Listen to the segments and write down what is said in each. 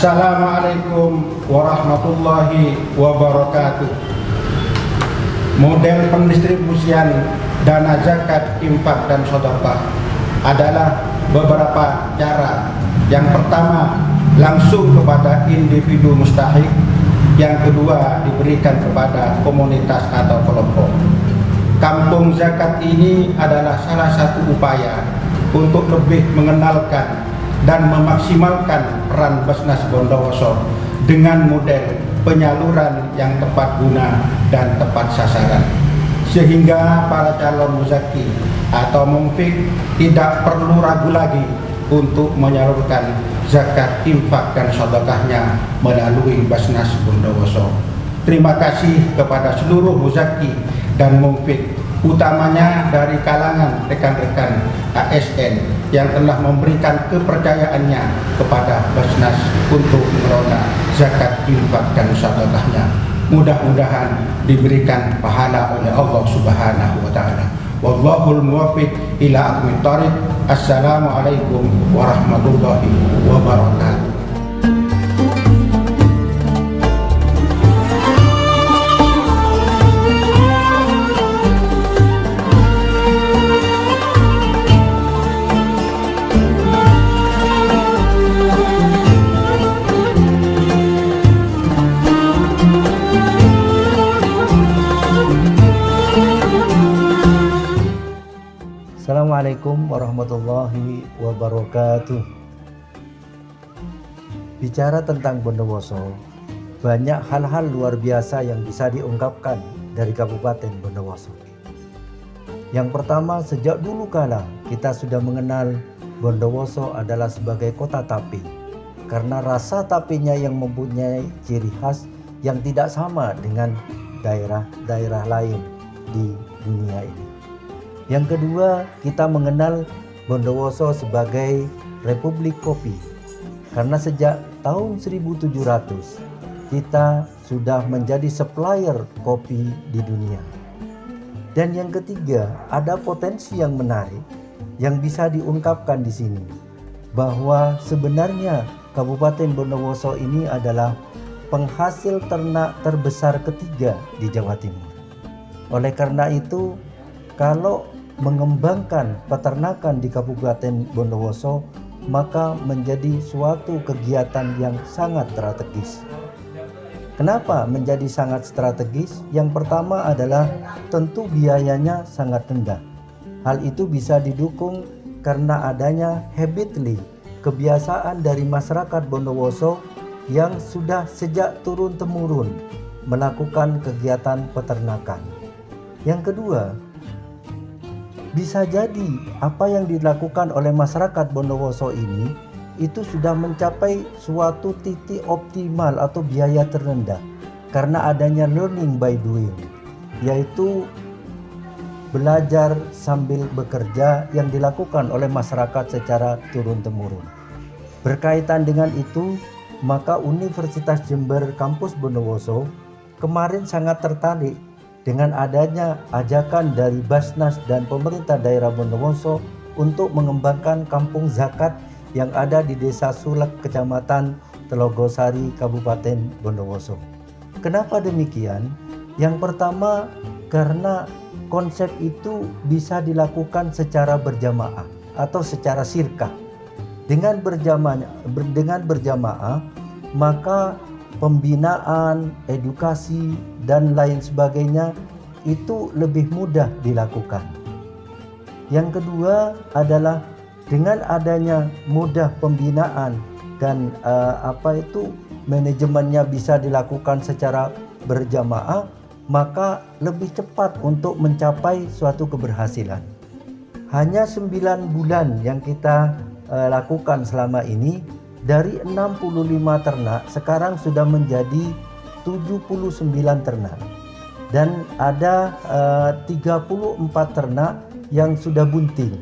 Assalamualaikum warahmatullahi wabarakatuh. Model pendistribusian dana zakat, infak, dan sedekah adalah beberapa cara. Yang pertama, langsung kepada individu mustahik. Yang kedua, diberikan kepada komunitas atau kelompok. Kampung zakat ini adalah salah satu upaya untuk lebih mengenalkan dan memaksimalkan peran Basnas Bondowoso dengan model penyaluran yang tepat guna dan tepat sasaran, sehingga para calon muzaki atau mungfik tidak perlu ragu lagi untuk menyalurkan zakat, infak, dan sedekahnya melalui Basnas Bondowoso. Terima kasih kepada seluruh muzaki dan mungfik, utamanya dari kalangan rekan-rekan ASN yang telah memberikan kepercayaannya kepada Basnas untuk mengelola zakat, infak, dan sedekahnya. Mudah-mudahan diberikan pahala oleh Allah Subhanahu wa taala. Wallahul muwaffiq ila aqwamit thoriq. Assalamualaikum warahmatullahi wabarakatuh. Assalamualaikum warahmatullahi wabarakatuh. Bicara tentang Bondowoso, banyak hal-hal luar biasa yang bisa diungkapkan dari Kabupaten Bondowoso. Yang pertama, sejak dulu kala kita sudah mengenal Bondowoso adalah sebagai kota tapi, karena rasa tapinya yang mempunyai ciri khas yang tidak sama dengan daerah-daerah lain di dunia ini. Yang kedua, kita mengenal Bondowoso sebagai Republik Kopi, karena sejak tahun 1700 kita sudah menjadi supplier kopi di dunia. Dan yang ketiga, ada potensi yang menarik yang bisa diungkapkan di sini, bahwa sebenarnya Kabupaten Bondowoso ini adalah penghasil ternak terbesar ketiga di Jawa Timur. Oleh karena itu, kalau mengembangkan peternakan di Kabupaten Bondowoso, maka menjadi suatu kegiatan yang sangat strategis. Kenapa menjadi sangat strategis? Yang pertama adalah tentu biayanya sangat rendah. Hal itu bisa didukung karena adanya habitually, kebiasaan dari masyarakat Bondowoso yang sudah sejak turun-temurun melakukan kegiatan peternakan. Yang kedua, bisa jadi apa yang dilakukan oleh masyarakat Bondowoso ini itu sudah mencapai suatu titik optimal atau biaya terendah karena adanya learning by doing, yaitu belajar sambil bekerja yang dilakukan oleh masyarakat secara turun-temurun. Berkaitan dengan itu, maka Universitas Jember Kampus Bondowoso kemarin sangat tertarik dengan adanya ajakan dari Basnas dan pemerintah daerah Bondowoso untuk mengembangkan kampung zakat yang ada di Desa Sulek, Kecamatan Telogosari, Kabupaten Bondowoso. Kenapa demikian? Yang pertama, karena konsep itu bisa dilakukan secara berjamaah atau secara sirkah. Dengan berjamaah, maka pembinaan, edukasi, dan lain sebagainya itu lebih mudah dilakukan. Yang kedua adalah dengan adanya mudah pembinaan dan manajemennya bisa dilakukan secara berjamaah, maka lebih cepat untuk mencapai suatu keberhasilan. Hanya 9 bulan yang kita lakukan selama ini, dari 65 ternak sekarang sudah menjadi 79 ternak dan ada 34 ternak yang sudah bunting,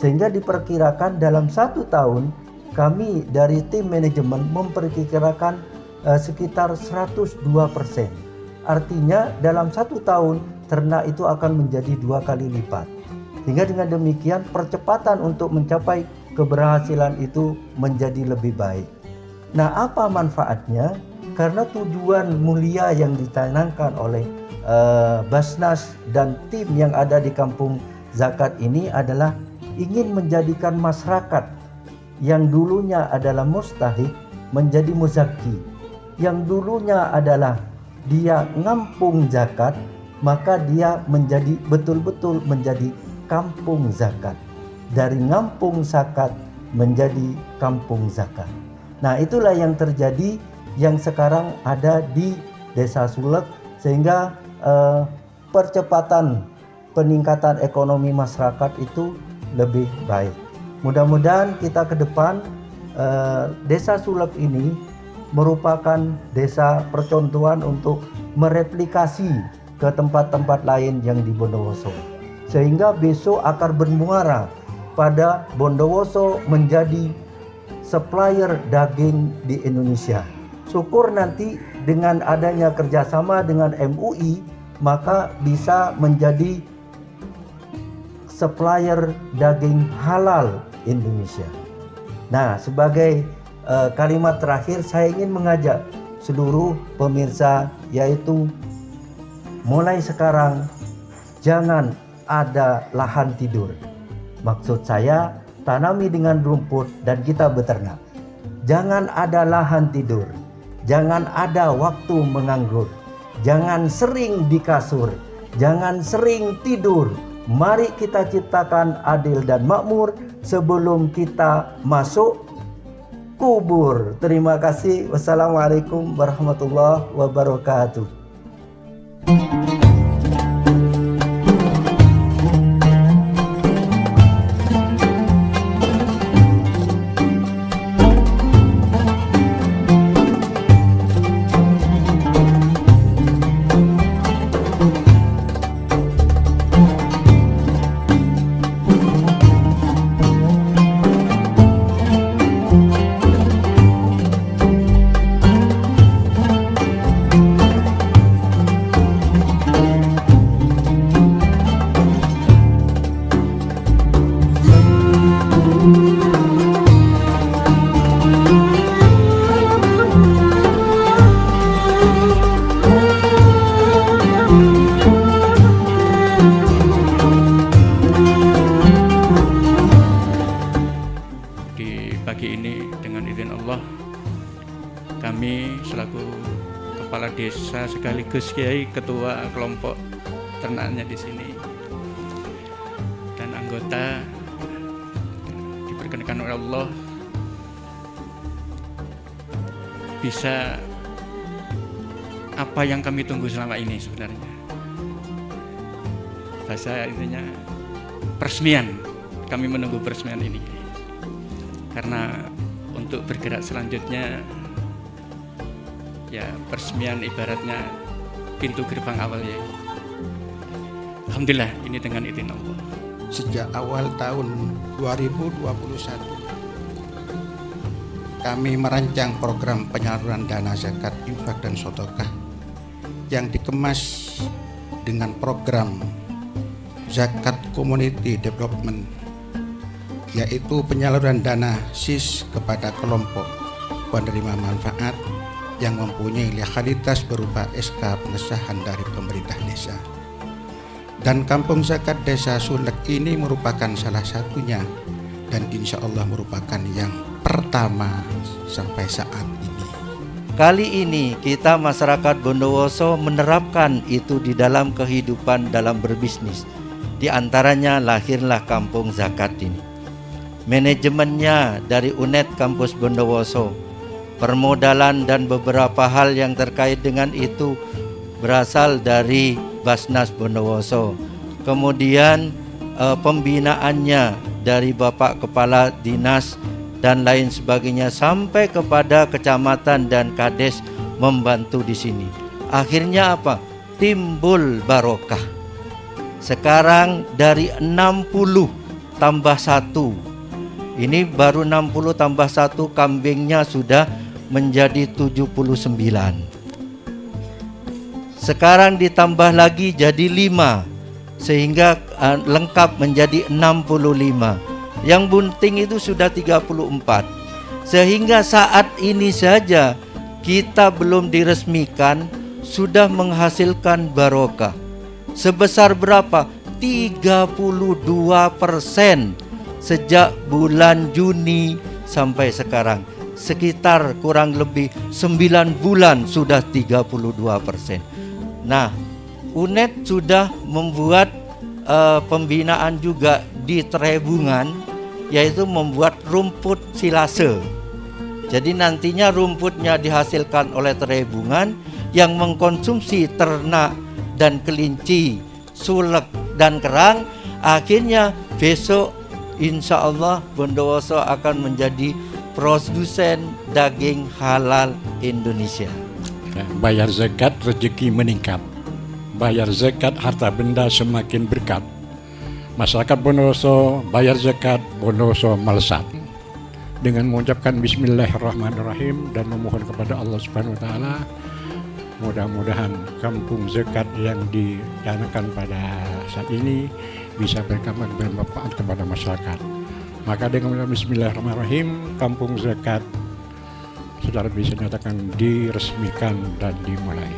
sehingga diperkirakan dalam 1 tahun kami dari tim manajemen memperkirakan sekitar 102%. Artinya dalam 1 tahun ternak itu akan menjadi 2 kali lipat, sehingga dengan demikian percepatan untuk mencapai keberhasilan itu menjadi lebih baik. Nah, apa manfaatnya? Karena tujuan mulia yang ditanamkan oleh Basnas dan tim yang ada di kampung zakat ini adalah ingin menjadikan masyarakat yang dulunya adalah mustahik menjadi muzaki, yang dulunya adalah dia ngampung zakat, maka dia menjadi betul-betul menjadi kampung zakat. Dari ngampung zakat menjadi kampung zakat. Nah, itulah yang terjadi yang sekarang ada di Desa Sulek, sehingga percepatan peningkatan ekonomi masyarakat itu lebih baik. Mudah-mudahan kita ke depan Desa Sulek ini merupakan desa percontohan untuk mereplikasi ke tempat-tempat lain yang di Bondowoso, sehingga besok akan bermuara pada Bondowoso menjadi supplier daging di Indonesia. Syukur nanti dengan adanya kerjasama dengan MUI, maka bisa menjadi supplier daging halal Indonesia. Nah, sebagai kalimat terakhir, saya ingin mengajak seluruh pemirsa, yaitu mulai sekarang jangan ada lahan tidur. Maksud saya, tanami dengan rumput dan kita beternak. Jangan ada lahan tidur. Jangan ada waktu menganggur. Jangan sering di kasur. Jangan sering tidur. Mari kita ciptakan adil dan makmur sebelum kita masuk kubur. Terima kasih. Wassalamualaikum warahmatullahi wabarakatuh. Pagi ini dengan izin Allah, kami selaku kepala desa sekaligus kiai ketua kelompok ternaknya di sini dan anggota diperkenankan oleh Allah bisa apa yang kami tunggu selama ini sebenarnya. Bahasa intinya peresmian, kami menunggu peresmian ini. Karena untuk bergerak selanjutnya, ya peresmian ibaratnya pintu gerbang awal ya. Alhamdulillah ini dengan izin Allah. Sejak awal tahun 2021 kami merancang program penyaluran dana zakat, infak dan sedekah yang dikemas dengan program Zakat Community Development, yaitu penyaluran dana SIS kepada kelompok penerima manfaat yang mempunyai legalitas berupa SK pengesahan dari pemerintah desa. Dan Kampung Zakat Desa Sulek ini merupakan salah satunya, dan insya Allah merupakan yang pertama sampai saat ini. Kali ini kita masyarakat Bondowoso menerapkan itu di dalam kehidupan dalam berbisnis. Di antaranya lahirlah Kampung Zakat ini. Manajemennya dari UNED Kampus Bondowoso. Permodalan dan beberapa hal yang terkait dengan itu berasal dari Basnas Bondowoso. Kemudian pembinaannya dari Bapak Kepala Dinas dan lain sebagainya sampai kepada kecamatan dan kades membantu di sini. Akhirnya apa? Timbul barokah. Sekarang dari 60 tambah 1. Ini baru 60 tambah 1, kambingnya sudah menjadi 79. Sekarang ditambah lagi jadi 5, sehingga lengkap menjadi 65. Yang bunting itu sudah 34. Sehingga saat ini saja kita belum diresmikan sudah menghasilkan barokah. Sebesar berapa? 32% sejak bulan Juni sampai sekarang. Sekitar kurang lebih 9 bulan sudah 32%. Nah, UNED sudah membuat pembinaan juga di Trebungan, yaitu membuat rumput silase. Jadi nantinya rumputnya dihasilkan oleh Trebungan yang mengkonsumsi ternak dan kelinci, sulek dan kerang. Akhirnya besok insya Allah Bondowoso akan menjadi produsen daging halal Indonesia. Bayar zakat, rezeki meningkat. Bayar zakat, harta benda semakin berkat. Masyarakat Bondowoso bayar zakat, Bondowoso melesat. Dengan mengucapkan Bismillahirrahmanirrahim dan memohon kepada Allah Subhanahu Wa Taala, mudah-mudahan kampung zakat yang dicanakan pada saat ini bisa bermanfaat kepada masyarakat. Maka dengan Bismillahirrahmanirrahim, kampung zakat secara bisa nyatakan diresmikan dan dimulai.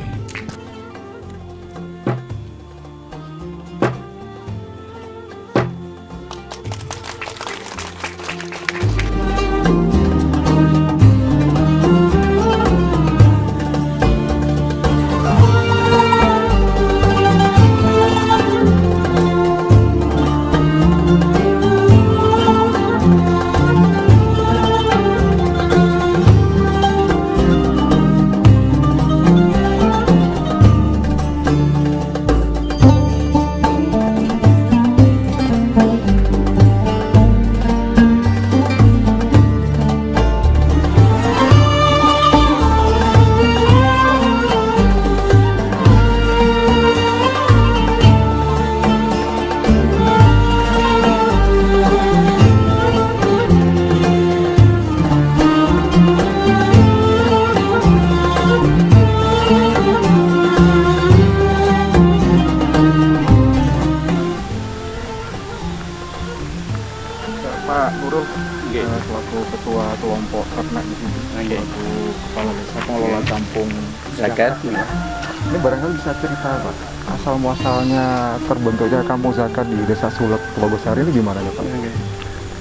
Pak Nurul, selaku ketua kelompok ternak di sini, selaku kepala desa pengelola kampung zakat. Ini barangkali bisa cerita Pak, asal muasalnya terbentuknya kampung zakat di Desa Sulek, Pulau Besar ini gimana ya Pak?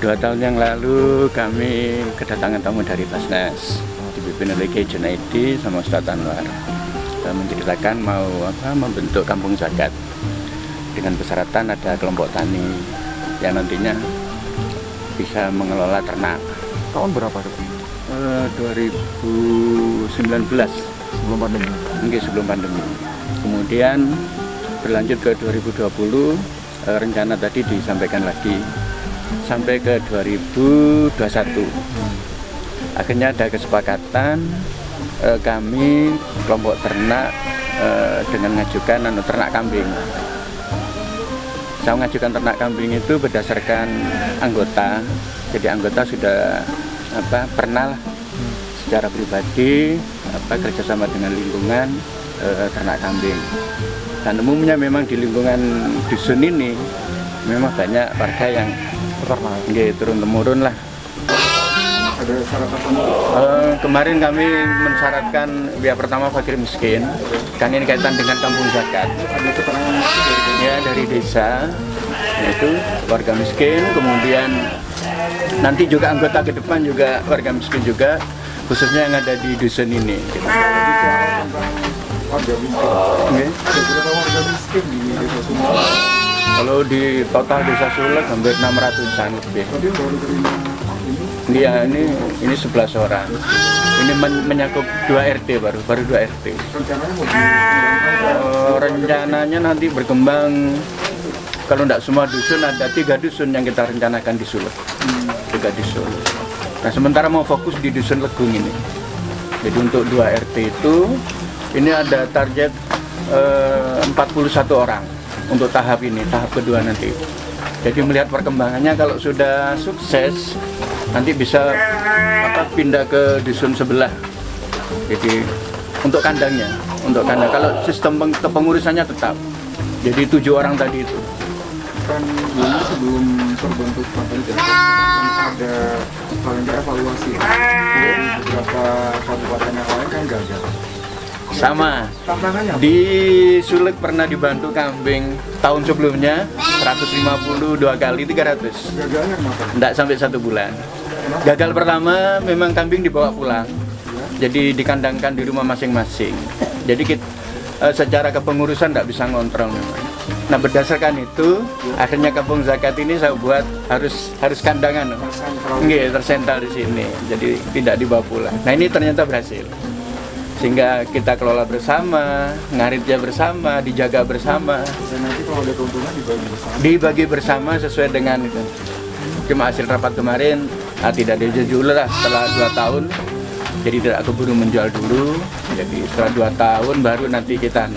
2 tahun yang lalu kami kedatangan tamu dari Basnas, dipimpin oleh Kiai Junaidi sama Ustadz Anwar, menceritakan mau membentuk kampung zakat dengan persyaratan ada kelompok tani yang nantinya bisa mengelola ternak. Tahun berapa itu? 2019. sebelum pandemi. Mungkin sebelum pandemi. Kemudian berlanjut ke 2020, rencana tadi disampaikan lagi sampai ke 2021. Akhirnya ada kesepakatan kami kelompok ternak dengan mengajukan ternak kambing. Saya mengajukan ternak kambing itu berdasarkan anggota. Jadi anggota sudah pernah secara pribadi kerjasama dengan lingkungan ternak kambing. Dan umumnya memang di lingkungan dusun ini memang banyak warga yang turun temurun lah. Ada syarat tertentu? Kemarin kami mensyaratkan yang pertama fakir miskin, kan ini kaitan dengan kampung zakat. Ada keterangan Ya dari desa, yaitu warga miskin, kemudian nanti juga anggota ke depan juga warga miskin juga, khususnya yang ada di dusun ini. warga miskin. Okay. Ada berapa warga miskin di desa Sumber? Kalau di total desa Sulek hampir 600-an lebih. Tadi baru terima ini. Iya, ini 11 orang. Ini menyakup 2 RT baru 2 RT. Rencananya mau dikembangkan? Rencananya nanti berkembang, kalau tidak semua dusun, ada 3 dusun yang kita rencanakan di Sulek. 3 dusun. Nah sementara mau fokus di dusun Legung ini. Jadi untuk 2 RT itu, ini ada target 41 orang untuk tahap ini, tahap kedua nanti. Jadi melihat perkembangannya, kalau sudah sukses, nanti bisa pindah ke dusun sebelah. Jadi untuk kandangnya, kalau sistem kepengurusannya tetap. Jadi 7 orang tadi itu. Kan dulu sebelum terbentuk partai kan ada paling evaluasi dari beberapa kabupaten yang lain kan gagal. Sama. Tantangannya apa? Di Sulek pernah dibantu kambing tahun sebelumnya 152 kali 300. Gagalnya kenapa? Tidak sampai 1 bulan. Gagal pertama memang kambing dibawa pulang. Jadi dikandangkan di rumah masing-masing. Jadi secara kepengurusan tidak bisa ngontrol memang. Nah berdasarkan itu akhirnya kampung zakat ini saya buat harus kandangan. Nggih, tersentral di sini. Jadi tidak dibawa pulang. Nah ini ternyata berhasil. Sehingga kita kelola bersama, ngaritnya bersama, dijaga bersama. Dan nanti kalau ada keuntungan dibagi bersama. Dibagi bersama sesuai dengan itu. Cuma hasil rapat kemarin tidak dijual lah setelah 2 tahun. Jadi tidak keburu menjual dulu. Jadi setelah 2 tahun baru nanti kita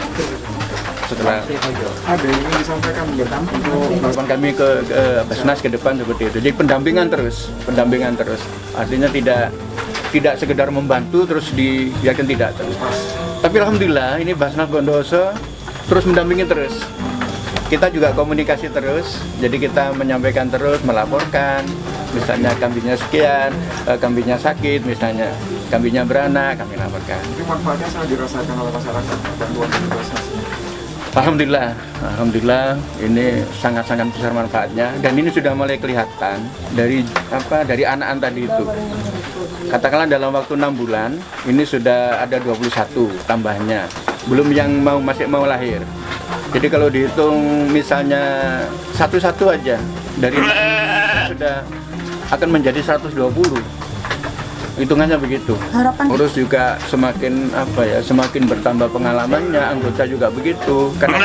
setelah Ada yang ingin disampaikan untuk harapan kami ke Basnas ke depan seperti itu. Jadi pendampingan terus. Artinya tidak sekedar membantu terus dibiarkan tidak terus. Tapi alhamdulillah ini Basnas Bondowoso terus mendampingi terus. Kita juga komunikasi terus. Jadi kita menyampaikan terus, melaporkan. Misalnya kambingnya sekian, kambingnya sakit, misalnya kambingnya beranak, kami laporkan. Tapi manfaatnya sangat dirasakan oleh masyarakat bantuan dari Basnas ini. Alhamdulillah ini sangat-sangat besar manfaatnya dan ini sudah mulai kelihatan dari anak-anak tadi itu. Katakanlah dalam waktu 6 bulan ini sudah ada 21 tambahnya, belum yang masih mau lahir. Jadi kalau dihitung misalnya satu-satu aja dari sudah akan menjadi 120. Hitungannya begitu. Terus juga semakin semakin bertambah pengalamannya, anggota juga begitu. Karena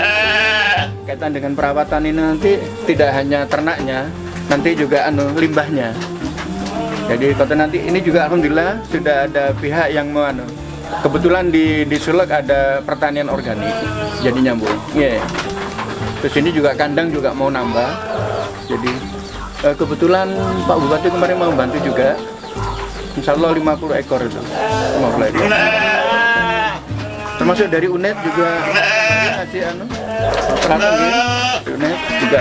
kaitan dengan perawatan ini nanti tidak hanya ternaknya, nanti juga limbahnya. Jadi kalau nanti ini juga alhamdulillah sudah ada pihak yang mau kebetulan di Sulek ada pertanian organik, jadi nyambung. Yeah. Terus ini juga kandang juga mau nambah. Jadi kebetulan Pak Bupati kemarin mau bantu juga. Insya Allah 50 ekor itu. 50 ekor. Termasuk dari UNED juga ngasih UNED juga.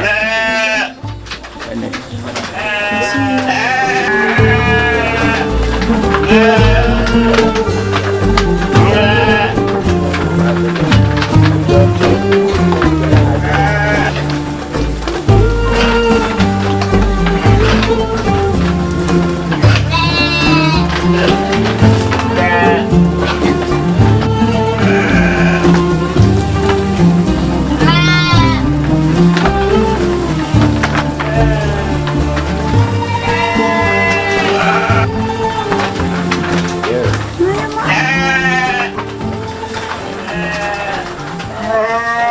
Ini.